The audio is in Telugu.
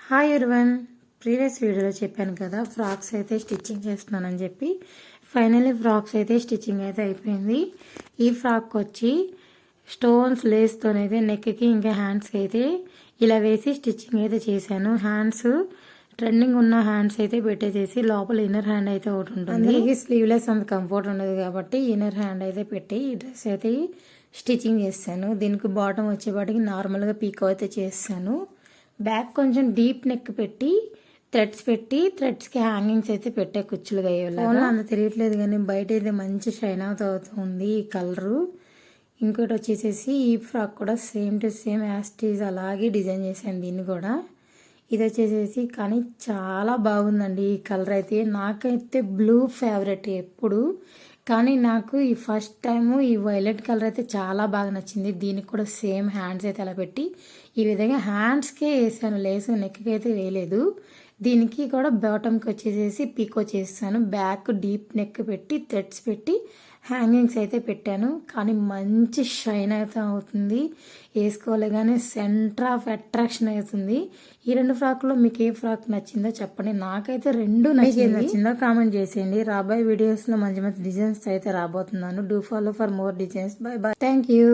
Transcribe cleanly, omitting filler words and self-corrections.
హాయ్ ఎవరీవన్, ప్రీవియస్ వీడియోలో చెప్పాను కదా ఫ్రాక్స్ అయితే స్టిచ్చింగ్ చేస్తున్నానని చెప్పి. ఫైనల్లీ ఫ్రాక్స్ అయితే స్టిచ్చింగ్ అయితే అయిపోయింది. ఈ ఫ్రాక్ వచ్చి స్టోన్స్ లేస్తోనైతే నెక్కి ఇంకా హ్యాండ్స్కి అయితే ఇలా వేసి స్టిచ్చింగ్ అయితే చేశాను. హ్యాండ్స్ ట్రెండింగ్ ఉన్న హ్యాండ్స్ అయితే పెట్టేసేసి లోపల ఇన్నర్ హ్యాండ్ అయితే ఒకటి ఉంటుంది. అందరికీ స్లీవ్లెస్ అంత కంఫర్ట్ ఉండదు కాబట్టి ఇన్నర్ హ్యాండ్ అయితే పెట్టి ఈ డ్రెస్ అయితే స్టిచ్చింగ్ చేస్తాను. దీనికి బాటమ్ వచ్చేపాటికి నార్మల్గా పీకో అయితే చేస్తాను. బ్యాక్ కొంచెం డీప్ నెక్ పెట్టి థ్రెడ్స్కి హ్యాంగింగ్స్ అయితే పెట్టే కుచ్చులుగా అయ్యేలాగా. అంత తెలియట్లేదు కానీ బయట అయితే మంచి షైన్ అవుతుంది ఈ కలరు. ఇంకోటి వచ్చేసేసి ఈ ఫ్రాక్ కూడా సేమ్ టు సేమ్ యాస్టీజ్ అలాగే డిజైన్ చేశాను దీన్ని కూడా. ఇది వచ్చేసేసి కానీ చాలా బాగుందండి ఈ కలర్ అయితే. నాకైతే బ్లూ ఫేవరెట్ ఎప్పుడు, కానీ నాకు ఈ ఫస్ట్ టైము ఈ వైలెట్ కలర్ అయితే చాలా బాగా నచ్చింది. దీనికి కూడా సేమ్ హ్యాండ్స్ అయితే అలా పెట్టి ఈ విధంగా హ్యాండ్స్కే వేసాను, లేసు నెక్కి అయితే వేయలేదు. దీనికి కూడా బాటమ్కి వచ్చేసేసి పీకో చేస్తాను. బ్యాక్ డీప్ నెక్ పెట్టి థ్రెడ్స్ పెట్టి హ్యాంగింగ్స్ అయితే పెట్టాను. కానీ మంచి షైన్ అయితే అవుతుంది, వేసుకోలేగానే సెంటర్ ఆఫ్ అట్రాక్షన్ అవుతుంది. ఈ రెండు ఫ్రాక్లో మీకు ఏ ఫ్రాక్ నచ్చిందో చెప్పండి. నాకైతే రెండు నచ్చిందో కామెంట్ చేసేయండి. రాబోయే వీడియోస్లో మంచి మంచి డిజైన్స్ అయితే రాబోతున్నాను. Do follow for more designs. Bye bye, thank you.